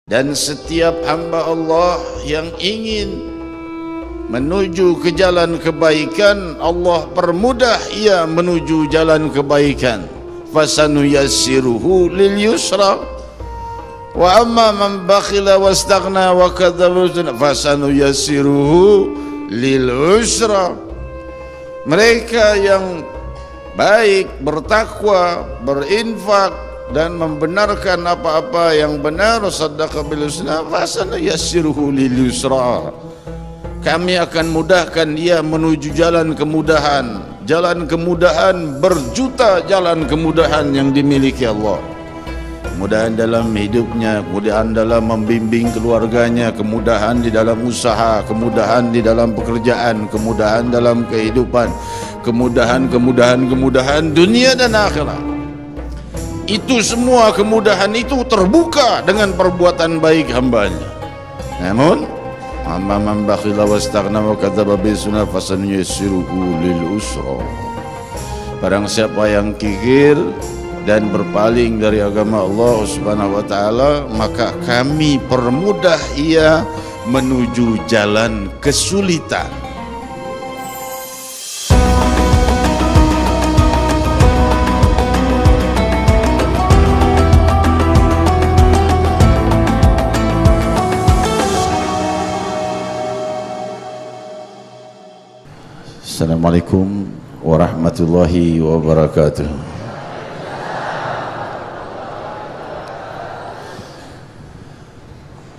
Dan setiap hamba Allah yang ingin menuju ke jalan kebaikan, Allah permudah ia menuju jalan kebaikan. Fasanuyassiruhu lil yusra. Wa amma man bakhila wastaghna wa kadzdzaba fasanuyassiruhu lil usra. Mereka yang baik, bertakwa, berinfak dan membenarkan apa-apa yang benar, saddaqa bil husna, fasanuyassiruhu lil yusra. Kami akan mudahkan dia menuju jalan kemudahan. Jalan kemudahan, berjuta jalan kemudahan yang dimiliki Allah. Kemudahan dalam hidupnya, kemudahan dalam membimbing keluarganya, kemudahan di dalam usaha, kemudahan di dalam pekerjaan, kemudahan dalam kehidupan, kemudahan dunia dan akhirat. Itu semua kemudahan itu terbuka dengan perbuatan baik hambanya. Namun amma man bakhila wastaghna wa kadzdzaba bis sunnah fasanuyassiruhu lil usra. Barang siapa yang kikir dan berpaling dari agama Allah Subhanahu wa taala, maka kami permudah ia menuju jalan kesulitan. Assalamualaikum warahmatullahi wabarakatuh.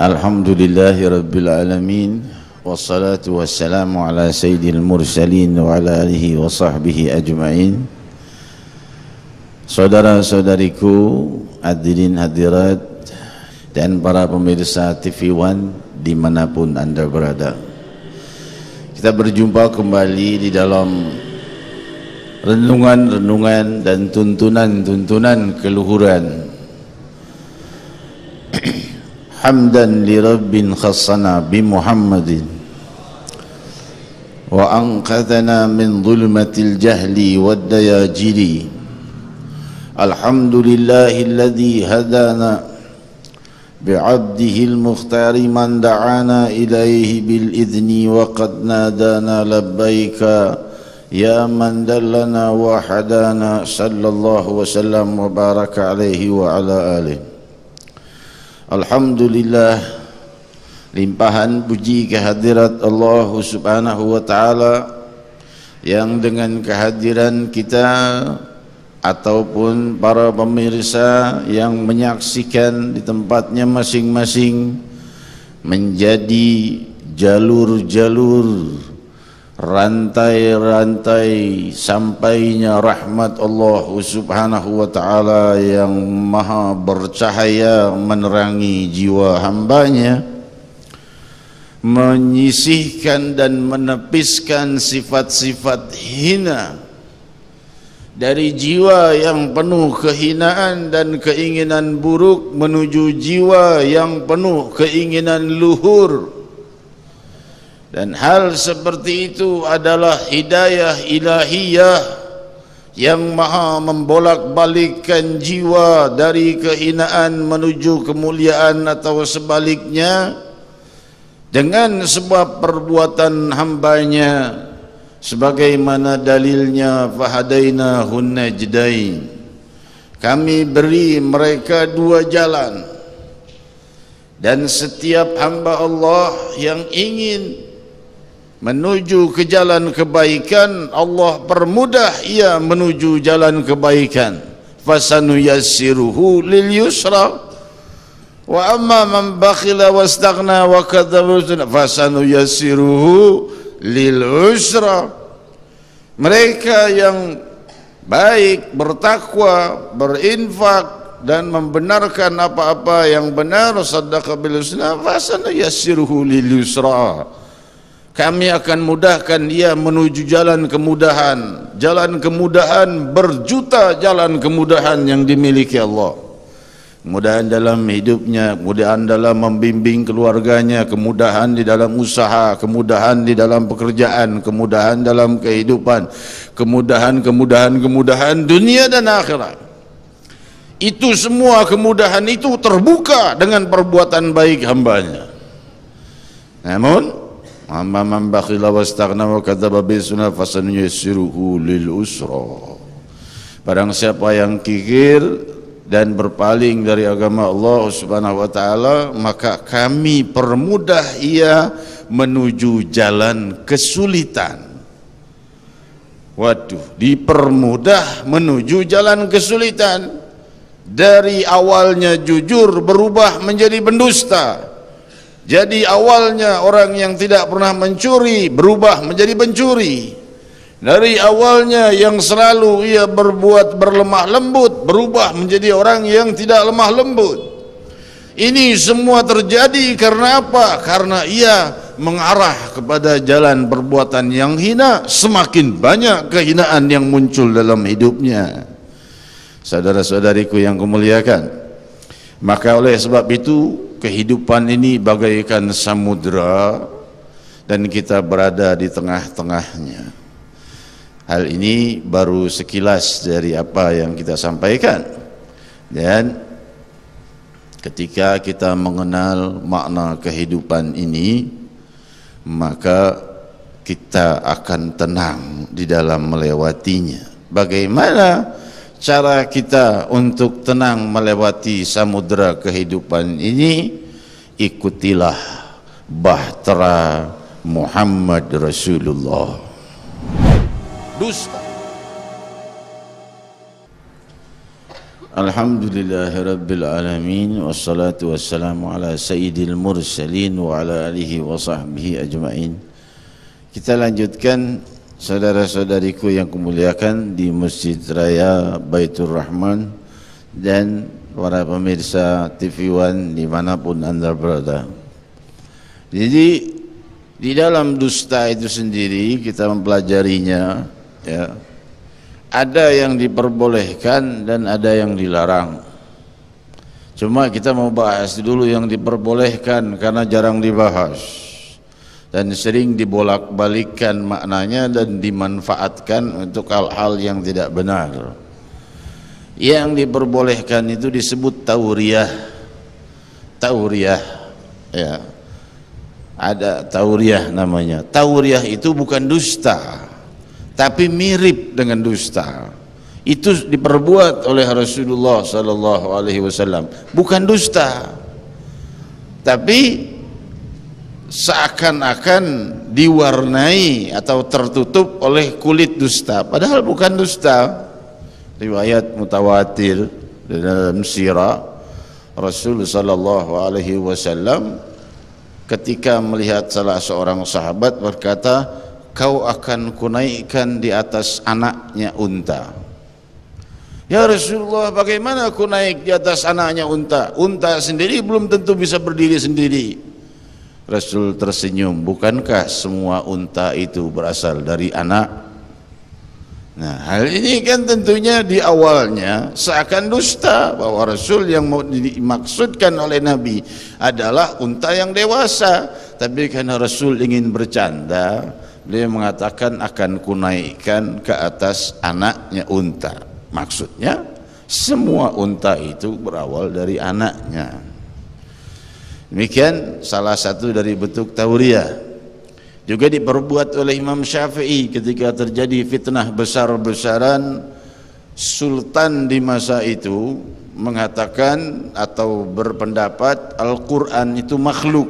Alhamdulillahi rabbil alamin, wassalatu wassalamu ala sayyidil mursalin wa ala alihi wa sahbihi ajma'in. Saudara-saudariku, hadirin hadirat dan para pemirsa TV One dimanapun Anda berada, kita berjumpa kembali di dalam renungan-renungan dan tuntunan-tuntunan keluhuran. Hamdan li Rabbin khassana bi Muhammadin wa anqadhana min dhulmatil jahli wad dayajiri. Alhamdulillahilladzi hadana بعبده المختار من دعانا إليه بالإذن وقد نادانا لبيك يا من دلنا وحدانا صلى الله وسلم وبارك عليه وعلى آله. Alhamdulillah, limpahan puji kehadirat Allah Subhanahu wa taala yang dengan kehadiran kita ataupun para pemirsa yang menyaksikan di tempatnya masing-masing menjadi jalur-jalur, rantai-rantai sampainya rahmat Allah Subhanahu wa taala yang maha bercahaya menerangi jiwa hambanya, menyisihkan dan menepiskan sifat-sifat hina dari jiwa yang penuh kehinaan dan keinginan buruk menuju jiwa yang penuh keinginan luhur. Dan hal seperti itu adalah hidayah ilahiyah yang maha membolak-balikkan jiwa dari kehinaan menuju kemuliaan atau sebaliknya dengan sebab perbuatan hambanya, sebagaimana dalilnya fahadainahun najdain, kami beri mereka dua jalan. Dan setiap hamba Allah yang ingin menuju ke jalan kebaikan, Allah permudah ia menuju jalan kebaikan. Fasanuyassiruhu lil yusra. Wa amma man bakhila wastaghna wa kadzdzaba fasanuyassiruhu lil usra. Mereka yang baik, bertakwa, berinfak dan membenarkan apa-apa yang benar, saddaqa bil husna, fasanuyassiruhu lil yusra. Kami akan mudahkan dia menuju jalan kemudahan. Jalan kemudahan, berjuta jalan kemudahan yang dimiliki Allah. Kemudahan dalam hidupnya, kemudahan dalam membimbing keluarganya, kemudahan di dalam usaha, kemudahan di dalam pekerjaan, kemudahan dalam kehidupan, kemudahan dunia dan akhirat. Itu semua kemudahan itu terbuka dengan perbuatan baik hambanya. Namun amma man bakhila wastaghna wa kadzdzaba bis-sunnah fasanuyassiruhu lil usra. Barang siapa yang kikir dan berpaling dari agama Allah Subhanahu wa taala, maka kami permudah ia menuju jalan kesulitan. Waduh, dipermudah menuju jalan kesulitan. Dari awalnya jujur berubah menjadi pendusta. Jadi awalnya orang yang tidak pernah mencuri berubah menjadi pencuri. Dari awalnya yang selalu ia berbuat berlemah lembut berubah menjadi orang yang tidak lemah lembut. Ini semua terjadi karena apa? Karena ia mengarah kepada jalan perbuatan yang hina. Semakin banyak kehinaan yang muncul dalam hidupnya. Saudara-saudariku yang kumuliakan, maka oleh sebab itu kehidupan ini bagaikan samudra dan kita berada di tengah-tengahnya. Hal ini baru sekilas dari apa yang kita sampaikan. Dan ketika kita mengenal makna kehidupan ini, maka kita akan tenang di dalam melewatinya. Bagaimana cara kita untuk tenang melewati samudra kehidupan ini? Ikutilah bahtera Muhammad Rasulullah. Dusta. Alhamdulillahirabbil alamin wassalatu wassalamu ala sayyidil mursalin wa ala alihi wa sahbihi ajmain. Kita lanjutkan, saudara-saudariku yang kumuliakan, di Masjid Raya Baitur Rahman dan para pemirsa TV One dimanapun Anda berada. Jadi di dalam dusta itu sendiri kita mempelajarinya, ya. Ada yang diperbolehkan dan ada yang dilarang. Cuma kita mau bahas dulu yang diperbolehkan karena jarang dibahas dan sering dibolak-balikkan maknanya dan dimanfaatkan untuk hal-hal yang tidak benar. Yang diperbolehkan itu disebut tauriyah. Tauriyah, ya. Ada tauriyah namanya. Tauriyah itu bukan dusta, tapi mirip dengan dusta. Itu diperbuat oleh Rasulullah sallallahu alaihi wasallam. Bukan dusta, tapi seakan-akan diwarnai atau tertutup oleh kulit dusta, padahal bukan dusta. Riwayat mutawatir dalam sirah, Rasul sallallahu alaihi wasallam ketika melihat salah seorang sahabat berkata, "Kau akan kunaikkan di atas anaknya unta." Ya Rasulullah, bagaimana aku naik di atas anaknya unta? Unta sendiri belum tentu bisa berdiri sendiri. Rasul tersenyum, bukankah semua unta itu berasal dari anak? Nah, hal ini kan tentunya di awalnya seakan dusta, bahwa Rasul yang dimaksudkan oleh Nabi adalah unta yang dewasa. Tapi karena Rasul ingin bercanda, beliau mengatakan akan kunaikkan ke atas anaknya unta. Maksudnya semua unta itu berawal dari anaknya. Demikian salah satu dari bentuk tauriyah. Juga diperbuat oleh Imam Syafi'i ketika terjadi fitnah besar-besaran. Sultan di masa itu mengatakan atau berpendapat Al-Quran itu makhluk.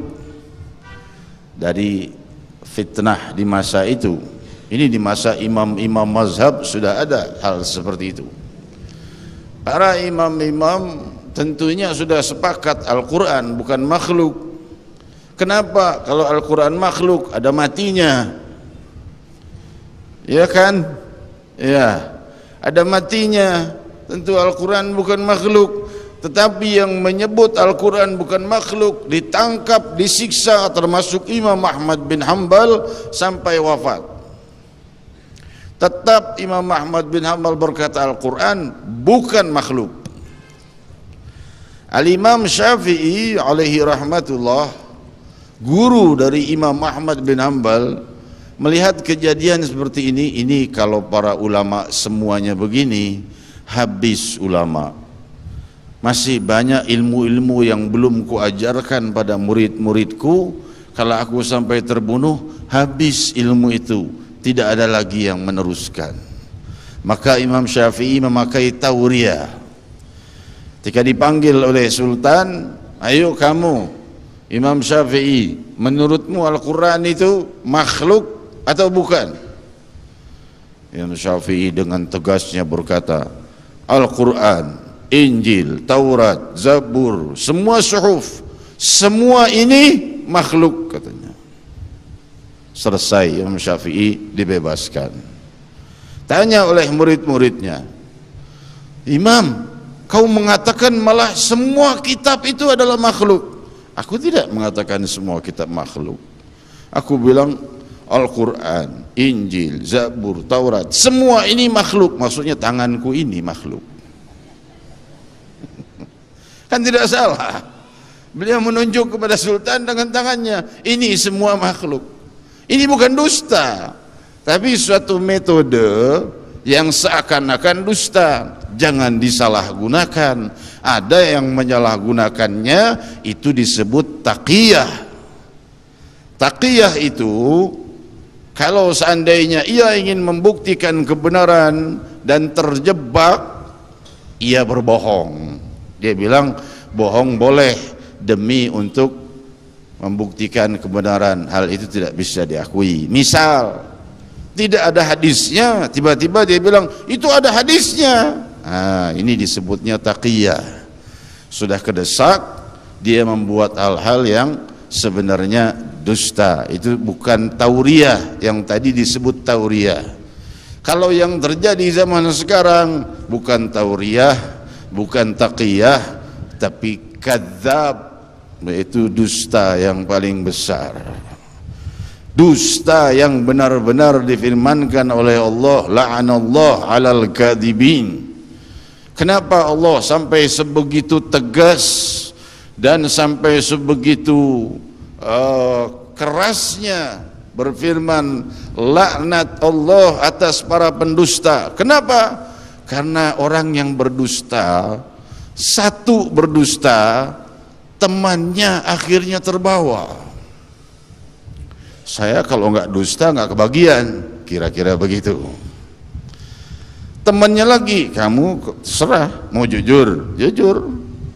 Dari fitnah di masa itu, ini di masa imam-imam mazhab sudah ada hal seperti itu. Para imam-imam tentunya sudah sepakat Al-Quran bukan makhluk. Kenapa? Kalau Al-Quran makhluk ada matinya, ya kan? Ya, ada matinya. Tentu Al-Quran bukan makhluk. Tetapi yang menyebut Al-Quran bukan makhluk ditangkap, disiksa, termasuk Imam Ahmad bin Hanbal sampai wafat. Tetap Imam Ahmad bin Hanbal berkata Al-Quran bukan makhluk. Al-Imam Syafi'i alaihi rahmatullah, guru dari Imam Ahmad bin Hanbal, melihat kejadian seperti ini kalau para ulama semuanya begini, habis ulama. Masih banyak ilmu-ilmu yang belum kuajarkan pada murid-muridku. Kalau aku sampai terbunuh, habis ilmu itu, tidak ada lagi yang meneruskan. Maka Imam Syafi'i memakai tauriah. Ketika dipanggil oleh Sultan, ayo kamu Imam Syafi'i, menurutmu Al-Quran itu makhluk atau bukan? Imam Syafi'i dengan tegasnya berkata, Al-Quran, Injil, Taurat, Zabur, semua suhuf, semua ini makhluk, katanya. Selesai, Imam Syafi'i dibebaskan. Tanya oleh murid-muridnya, Imam, kau mengatakan malah semua kitab itu adalah makhluk. Aku tidak mengatakan semua kitab makhluk. Aku bilang Al-Quran, Injil, Zabur, Taurat, semua ini makhluk. Maksudnya tanganku ini makhluk. Kan tidak salah. Beliau menunjuk kepada Sultan dengan tangannya, ini semua makhluk. Ini bukan dusta, tapi suatu metode yang seakan-akan dusta. Jangan disalahgunakan. Ada yang menyalahgunakannya, itu disebut taqiyah. Taqiyah itu, kalau seandainya ia ingin membuktikan kebenaran dan terjebak, ia berbohong. Dia bilang bohong boleh demi untuk membuktikan kebenaran. Hal itu tidak bisa diakui. Misal tidak ada hadisnya, tiba-tiba dia bilang itu ada hadisnya. Ini disebutnya taqiyah. Sudah kedesak, dia membuat hal-hal yang sebenarnya dusta. Itu bukan tauriah, yang tadi disebut tauriah. Kalau yang terjadi zaman sekarang bukan tauriah, bukan taqiyah, tapi kadzab, yaitu dusta yang paling besar. Dusta yang benar-benar difirmankan oleh Allah, la'anallah 'alal kadzibin. Kenapa Allah sampai sebegitu tegas dan sampai sebegitu kerasnya berfirman laknat Allah atas para pendusta? Kenapa? Karena orang yang berdusta, satu berdusta, temannya akhirnya terbawa. Saya kalau nggak dusta nggak kebagian, kira-kira begitu. Temannya lagi, kamu serah, mau jujur, jujur.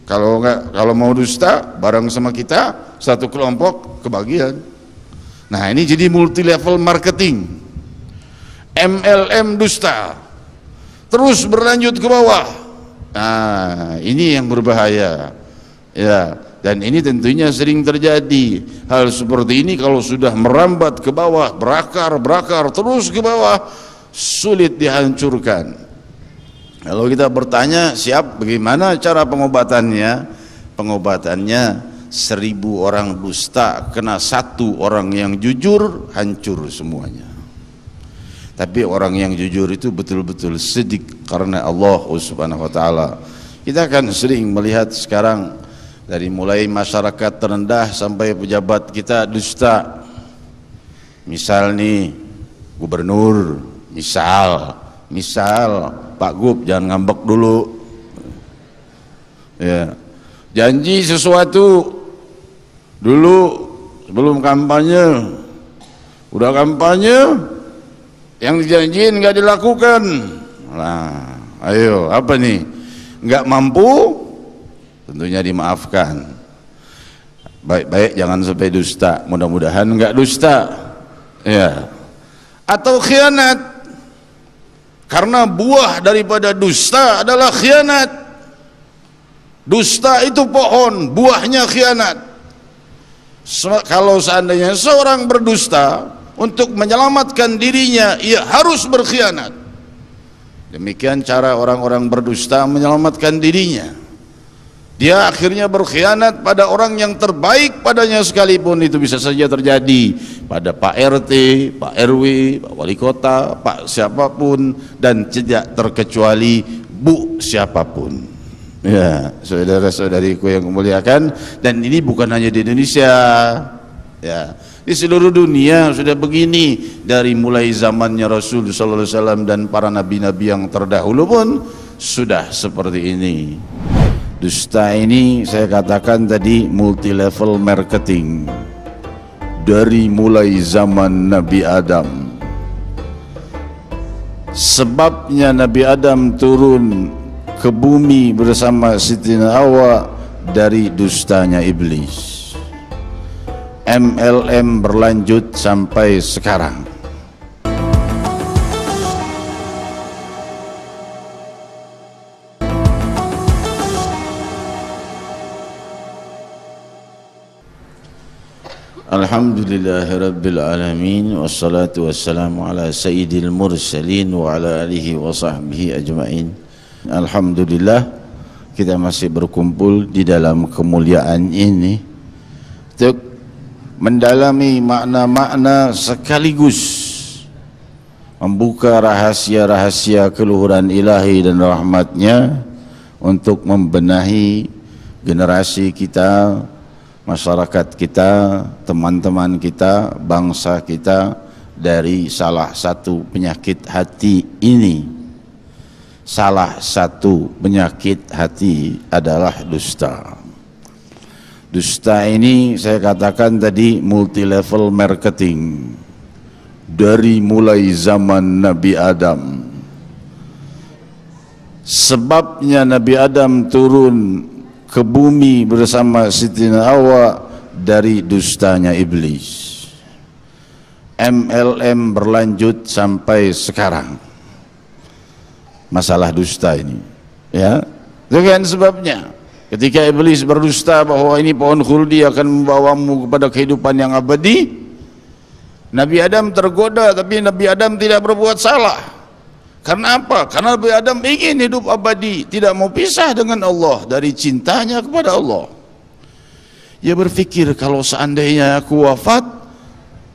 Kalau nggak, kalau mau dusta, bareng sama kita, satu kelompok kebagian. Nah ini jadi multi level marketing, MLM dusta. Terus berlanjut ke bawah. Nah, ini yang berbahaya. Ya, dan ini tentunya sering terjadi. Hal seperti ini kalau sudah merambat ke bawah, berakar terus ke bawah, sulit dihancurkan. Kalau kita bertanya, siap bagaimana cara pengobatannya? Pengobatannya 1000 orang dusta kena 1 orang yang jujur, hancur semuanya. Tapi orang yang jujur itu betul-betul siddiq karena Allah Subhanahu wa taala. Kita kan sering melihat sekarang dari mulai masyarakat terendah sampai pejabat kita dusta. Misal nih gubernur, misal Pak Gub, jangan ngambek dulu. Ya. Janji sesuatu dulu sebelum kampanye. Udah kampanye, yang dijanjiin nggak dilakukan. Nah, ayo apa nih? Nggak mampu, tentunya dimaafkan. Baik-baik, jangan sampai dusta. Mudah-mudahan nggak dusta. Ya. Atau khianat. Karena buah daripada dusta adalah khianat. Dusta itu pohon, buahnya khianat. Kalau seandainya seorang berdusta, untuk menyelamatkan dirinya ia harus berkhianat. Demikian cara orang-orang berdusta menyelamatkan dirinya. Dia akhirnya berkhianat pada orang yang terbaik padanya sekalipun. Itu bisa saja terjadi pada Pak RT, Pak RW, Pak Wali Kota, Pak siapapun, dan tidak terkecuali Bu siapapun. Ya, saudara-saudariku yang memuliakan, dan ini bukan hanya di Indonesia. Ya, di seluruh dunia sudah begini, dari mulai zamannya Rasul sallallahu alaihi wasallam dan para nabi-nabi yang terdahulu pun sudah seperti ini. Dusta ini saya katakan tadi multi level marketing, dari mulai zaman Nabi Adam. Sebabnya Nabi Adam turun ke bumi bersama Siti Hawa dari dustanya iblis. MLM berlanjut sampai sekarang. Alhamdulillahirabbil alamin, wassalatu wassalamu ala sayyidil mursalin wa ala alihi wa sahbihi ajmain. Alhamdulillah kita masih berkumpul di dalam kemuliaan ini untuk mendalami makna-makna sekaligus membuka rahasia-rahasia keluhuran ilahi dan rahmatnya untuk membenahi generasi kita, masyarakat kita, teman-teman kita, bangsa kita dari salah satu penyakit hati ini. Salah satu penyakit hati adalah dusta. Dusta ini saya katakan tadi multi level marketing, dari mulai zaman Nabi Adam. Sebabnya Nabi Adam turun ke bumi bersama Siti Hawa dari dustanya iblis. MLM berlanjut sampai sekarang. Masalah dusta ini, ya, itu kan sebabnya. Ketika iblis berdusta bahwa ini pohon khuldi akan membawamu kepada kehidupan yang abadi, Nabi Adam tergoda, tapi Nabi Adam tidak berbuat salah. Karena apa? Karena Nabi Adam ingin hidup abadi, tidak mau pisah dengan Allah dari cintanya kepada Allah. Ia berpikir, kalau seandainya aku wafat,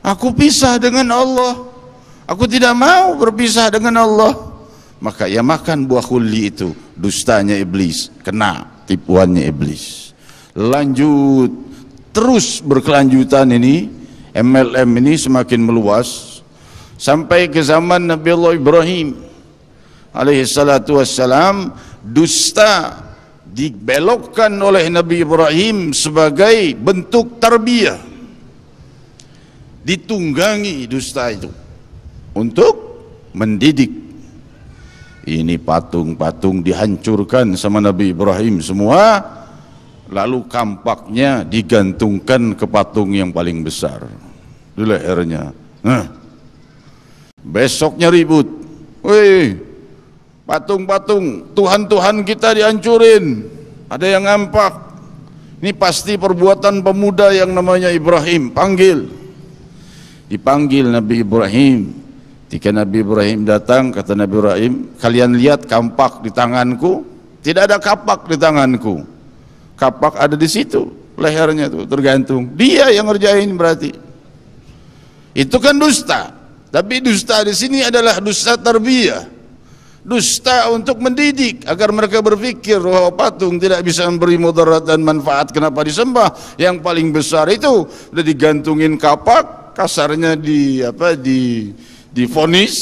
aku pisah dengan Allah, aku tidak mau berpisah dengan Allah. Maka ia makan buah khuldi itu. Dustanya iblis, kena tipuannya iblis. Lanjut, terus berkelanjutan ini, MLM ini semakin meluas sampai ke zaman Nabi Allah Ibrahim alaihi salatu wassalam. Dusta dibelokkan oleh Nabi Ibrahim sebagai bentuk tarbiyah, ditunggangi dusta itu untuk mendidik. Ini patung-patung dihancurkan sama Nabi Ibrahim semua, lalu kampaknya digantungkan ke patung yang paling besar di lehernya. Besoknya ribut, woi, patung-patung Tuhan-Tuhan kita dihancurin, ada yang ngampak. Ini pasti perbuatan pemuda yang namanya Ibrahim. Panggil. Dipanggil Nabi Ibrahim. Ketika Nabi Ibrahim datang, kata Nabi Ibrahim, kalian lihat kampak di tanganku? Tidak ada kapak di tanganku. Kapak ada di situ, lehernya tuh tergantung. Dia yang ngerjain berarti. Itu kan dusta. Tapi dusta di sini adalah dusta tarbiyah. Dusta untuk mendidik agar mereka berpikir bahwa patung tidak bisa memberi mudarat dan manfaat. Kenapa disembah? Yang paling besar itu udah digantungin kapak, kasarnya divonis,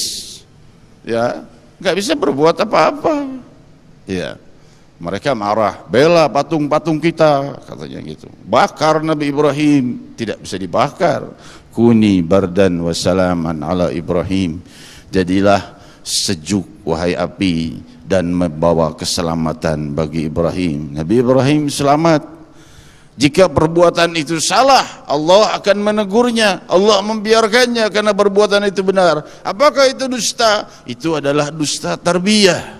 ya, nggak bisa berbuat apa-apa. Ya, mereka marah, bela patung-patung kita, katanya gitu. Bakar Nabi Ibrahim, tidak bisa dibakar. Kuni bardan wassalaman ala Ibrahim. Jadilah sejuk wahai api dan membawa keselamatan bagi Ibrahim. Nabi Ibrahim selamat. Jika perbuatan itu salah, Allah akan menegurnya, Allah membiarkannya karena perbuatan itu benar. Apakah itu dusta? Itu adalah dusta tarbiyah,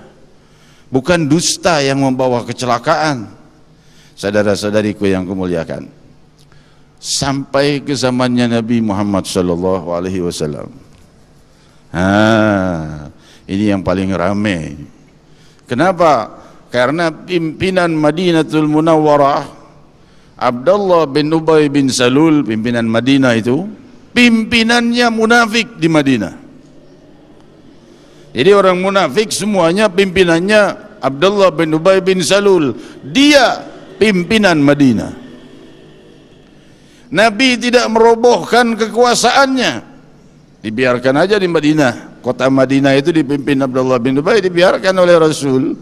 bukan dusta yang membawa kecelakaan. Saudara-saudariku yang kumuliakan, sampai ke zamannya Nabi Muhammad SAW. Ini yang paling ramai. Kenapa? Karena pimpinan Madinatul Munawwarah, Abdullah bin Ubay bin Salul, pimpinan Madinah itu, pimpinannya munafik di Madinah. Jadi orang munafik semuanya pimpinannya Abdullah bin Ubay bin Salul. Dia pimpinan Madinah. Nabi tidak merobohkan kekuasaannya, dibiarkan aja di Madinah. Kota Madinah itu dipimpin Abdullah bin Ubay, dibiarkan oleh Rasul.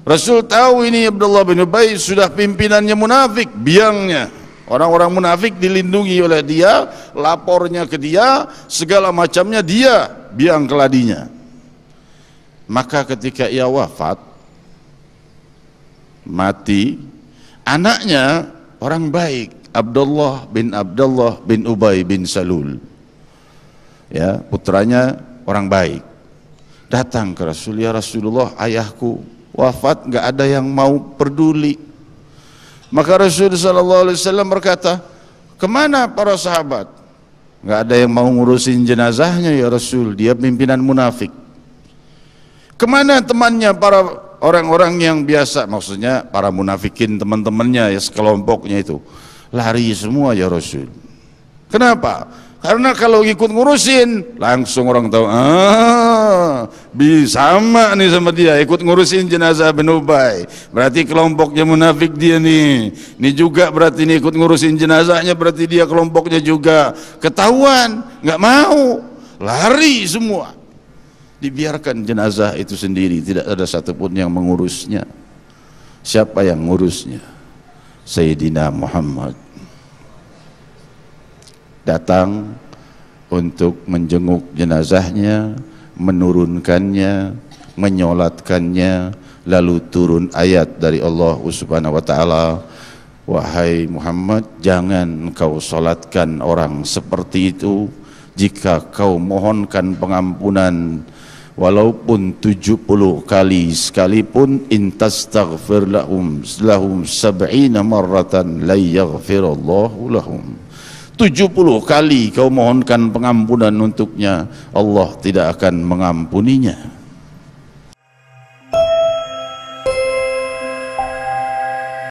Rasul tahu ini Abdullah bin Ubay sudah pimpinannya munafik, biangnya. Orang-orang munafik dilindungi oleh dia, lapornya ke dia, segala macamnya dia, biang keladinya. Maka ketika ia wafat, mati, anaknya orang baik, Abdullah bin Ubay bin Salul. Ya, putranya orang baik. Datang ke Rasul, ya Rasulullah, ayahku wafat, enggak ada yang mau peduli. Maka Rasul sallallahu alaihi wasallam berkata, kemana para sahabat? Enggak ada yang mau ngurusin jenazahnya ya Rasul, dia pimpinan munafik. Kemana temannya, para orang-orang yang biasa, maksudnya para munafikin, teman-temannya ya, sekelompoknya itu? Lari semua ya Rasul. Kenapa? Karena kalau ikut ngurusin, langsung orang tahu, sama nih sama dia, ikut ngurusin jenazah bin Ubay, berarti kelompoknya munafik dia nih. Ini juga berarti ini ikut ngurusin jenazahnya, berarti dia kelompoknya juga. Ketahuan, nggak mau, lari semua. Dibiarkan jenazah itu sendiri, tidak ada satupun yang mengurusnya. Siapa yang ngurusnya? Sayyidina Muhammad datang untuk menjenguk jenazahnya, menurunkannya, menyolatkannya, lalu turun ayat dari Allah Subhanahu wa taala, wahai Muhammad, jangan kau solatkan orang seperti itu. Jika kau mohonkan pengampunan walaupun 70 kali sekalipun, intastaghfir lahum 70 marratan la yaghfirullahu lahum. 70 kali kau mohonkan pengampunan untuknya, Allah tidak akan mengampuninya.